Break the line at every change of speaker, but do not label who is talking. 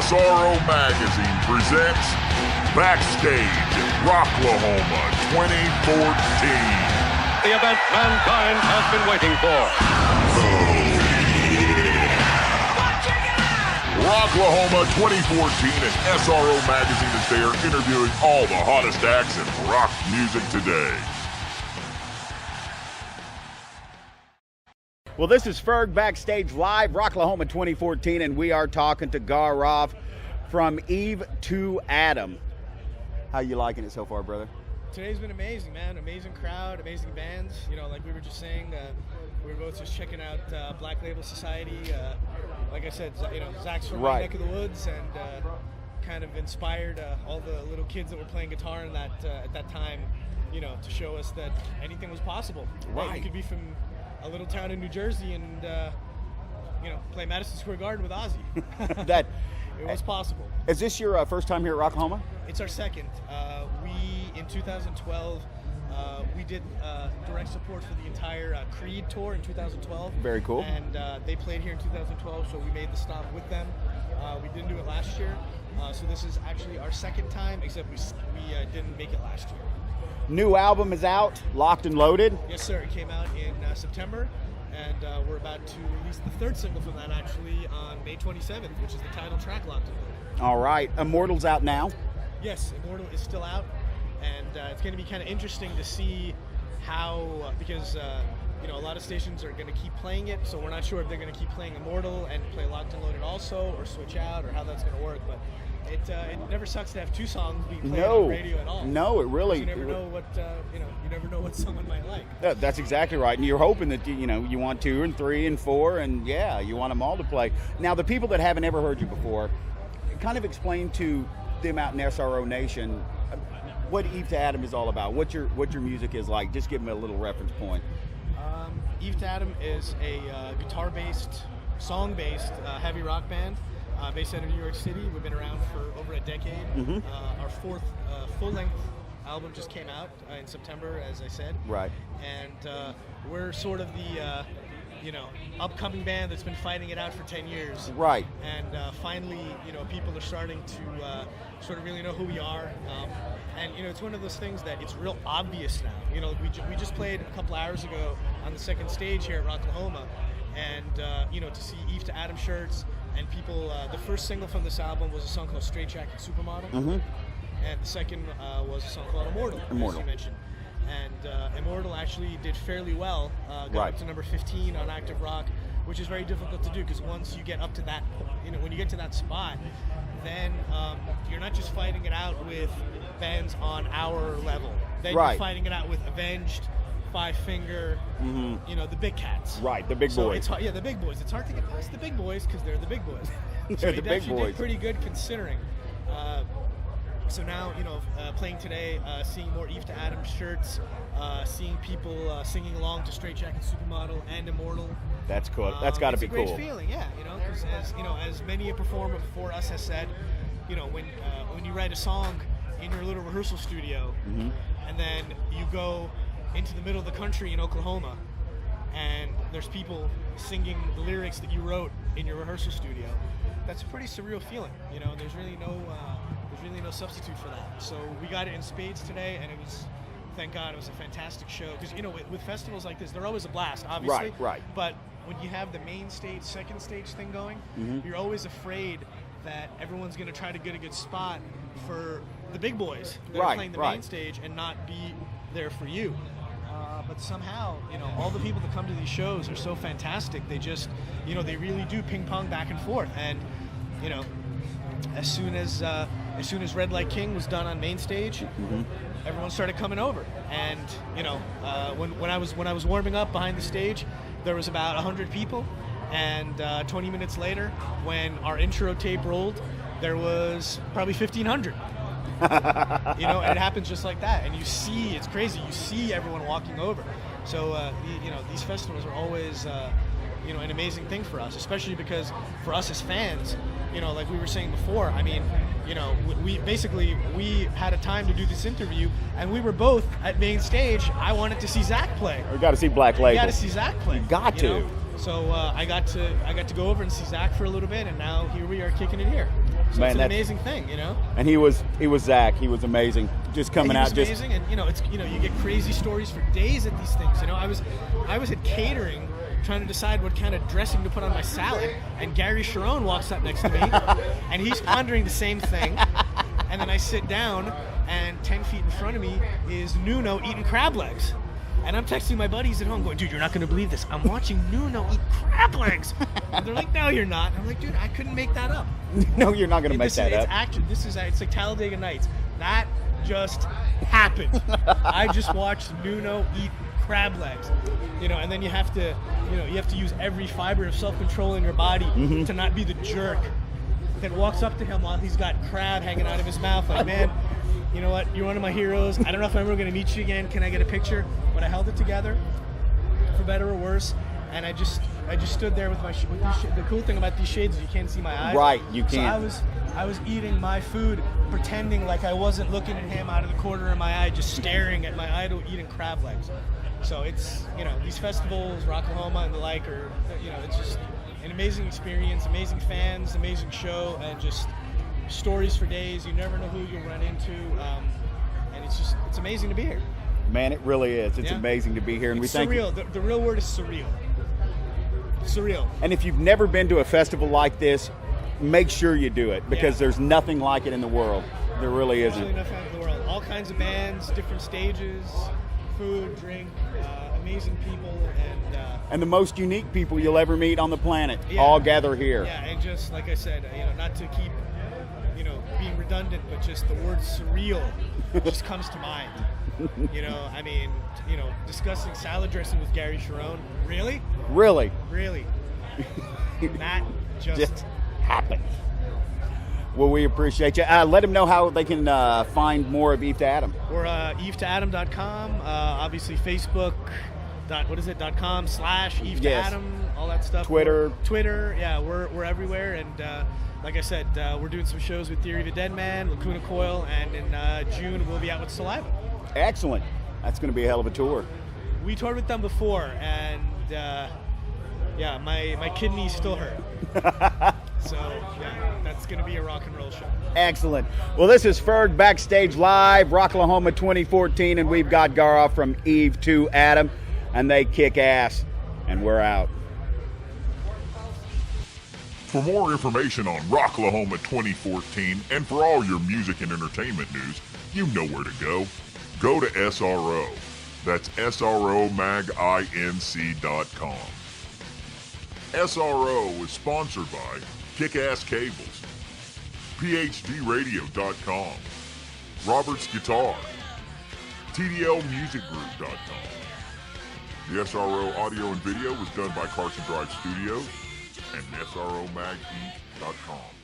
SRO Magazine presents Backstage Rocklahoma 2014.
The event mankind has been waiting for.
Rocklahoma 2014 and SRO Magazine is there interviewing all the hottest acts in rock music today.
Well, this is Ferg Backstage Live, Rocklahoma 2014, and we are talking to Gaurav from Eve to Adam. How you liking it so far, brother?
Today's been amazing, man. Amazing crowd, amazing bands. You know, like we were just saying, we were both just checking out Black Label Society. Like I said, Zach's from my neck of the woods, and kind of inspired all the little kids that were playing guitar in that at that time, you know, to show us that anything was possible. Right. You could be from a little town in New Jersey and play Madison Square Garden with Ozzy.
That
it was possible.
Is this your first time here at Rocklahoma?
It's our second. In 2012, we did direct support for the entire Creed tour in 2012.
Very cool.
And they played here in 2012, so we made the stop with them. We didn't do it last year, so this is actually our second time, except we didn't make it last year.
New album is out, Locked and Loaded.
Yes, sir. It came out in September, and we're about to release the third single from that actually on May 27th, which is the title track, Locked and Loaded.
All right. Immortal's out now.
Yes, Immortal is still out, and it's going to be kind of interesting to see how, because a lot of stations are going to keep playing it, so we're not sure if they're going to keep playing Immortal and play Locked and Loaded also, or switch out, or how that's going to work. But it never sucks to have two songs being played on the radio at all.
No, it really.
You never know what you never know what someone might like.
That's exactly right, and you're hoping that you want 2 and 3 and 4, and you want them all to play. Now, the people that haven't ever heard you before, kind of explain to them out in SRO Nation what Eve to Adam is all about. What your music is like. Just give them a little reference point.
Eve to Adam is a guitar-based, song-based heavy rock band based out of New York City. We've been around for over a decade. Mm-hmm. Our fourth full-length album just came out in September, as I said.
Right.
And we're sort of the upcoming band that's been fighting it out for 10 years.
Right.
And finally, people are starting to sort of really know who we are. And it's one of those things that it's real obvious now. We just played a couple hours ago on the second stage here at Rocklahoma, and to see Eve to Adam shirts and people. The first single from this album was a song called Straight Jacket Supermodel,
mm-hmm.
and the second was a song called Immortal, as you mentioned. And Immortal actually did fairly well, got up to number 15 on Active Rock, which is very difficult to do, because once you get up to that, when you get to that spot, then you're not just fighting it out with bands on our level. Then you're fighting it out with Avenged, Five Finger,
mm-hmm.
The big cats.
Right, the big boys.
The big boys. It's hard to get past the big boys because they're the big boys.
They're the big boys.
Did pretty good considering. So now, playing today, seeing more Eve to Adam shirts, seeing people singing along to Straight Jacket Supermodel and Immortal.
That's cool. That's got to be cool.
It's a great feeling, yeah. Because as many a performer before us has said, when you write a song in your little rehearsal studio,
mm-hmm.
and then you go into the middle of the country in Oklahoma, and there's people singing the lyrics that you wrote in your rehearsal studio, that's a pretty surreal feeling. There's really no substitute for that. So we got it in spades today, and it was, thank God, it was a fantastic show. Because with festivals like this, they're always a blast, obviously.
Right.
But when you have the main stage, second stage thing going,
mm-hmm.
you're always afraid that everyone's going to try to get a good spot for the big boys that are playing the main stage and not be there for you. But somehow, all the people that come to these shows are so fantastic. They just, they really do ping pong back and forth. And, as soon as Red Light King was done on main stage,
mm-hmm.
everyone started coming over. And when I was warming up behind the stage, there was about 100 people. And 20 minutes later, when our intro tape rolled, there was probably 1,500. And it happens just like that. And it's crazy. You see everyone walking over. So these festivals are always an amazing thing for us, especially because for us as fans, like we were saying before, I mean, we had a time to do this interview, and we were both at main stage. I wanted to see Zach play.
We got to see Black Label.
You got to see Zach play.
You got to.
So I got to go over and see Zach for a little bit, and now here we are kicking it here. So
Man,
it's an amazing thing, you know.
And he was Zach. He was amazing. Just coming out,
just amazing. And you get crazy stories for days at these things. You know, I was at catering, trying to decide what kind of dressing to put on my salad, and Gary Sharon walks up next to me, and he's pondering the same thing. And then I sit down, and 10 feet in front of me is Nuno eating crab legs. And I'm texting my buddies at home going, dude, you're not going to believe this. I'm watching Nuno eat crab legs. And they're like, no, you're not. I'm like, dude, I couldn't make that up.
No, you're not going to make that up.
It's like Talladega Nights. That just happened. I just watched Nuno eat crab legs. And then you have to use every fiber of self-control in your body to not be the jerk that walks up to him while he's got crab hanging out of his mouth. Like, man, you know what? You're one of my heroes. I don't know if I'm ever going to meet you again. Can I get a picture? But I held it together, for better or worse, and I just stood there with my the cool thing about these shades is you can't see my eyes.
Right, you can't.
So I was eating my food, pretending like I wasn't looking at him out of the corner of my eye, just staring at my idol eating crab legs. So it's, these festivals, Rocklahoma and the like, are, it's just an amazing experience, amazing fans, amazing show, and just stories for days. You never know who you'll run into, and it's amazing to be here.
Man, it really is. It's amazing to be here, and
it's surreal. The real word is surreal. Surreal.
And if you've never been to a festival like this, make sure you do it, because there's nothing like it in the world. There really isn't.
There's nothing in the world. All kinds of bands, different stages, food, drink, amazing people,
and the most unique people you'll ever meet on the planet all gather here.
Yeah, and just like I said, not to keep being redundant, but just the word surreal just comes to mind. Discussing salad dressing with Gary Sharon. Really?
Really?
Really. That just
happened. Well, we appreciate you. Let them know how they can find more of Eve to Adam.
We're EveToAdam.com. Obviously, Facebook. .com/Eve to Adam. All that stuff.
Twitter.
Yeah, we're everywhere. And like I said, we're doing some shows with Theory of a Dead Man, Lacuna Coil, and in June we'll be out with Saliva.
Excellent. That's going to be a hell of a tour.
We toured with them before, and my kidneys still hurt. So, that's going to be a rock and roll show.
Excellent. Well, this is Ferg Backstage Live, Rocklahoma 2014, and we've got Gaurav from Eve to Adam, and they kick ass, and we're out.
For more information on Rocklahoma 2014 and for all your music and entertainment news, you know where to go. Go to SRO. That's SROMagInc.com. SRO is sponsored by Kick-Ass Cables, PhDRadio.com, Robert's Guitar, TDLMusicGroup.com. The SRO audio and video was done by Carson Drive Studios and SROMagInc.com.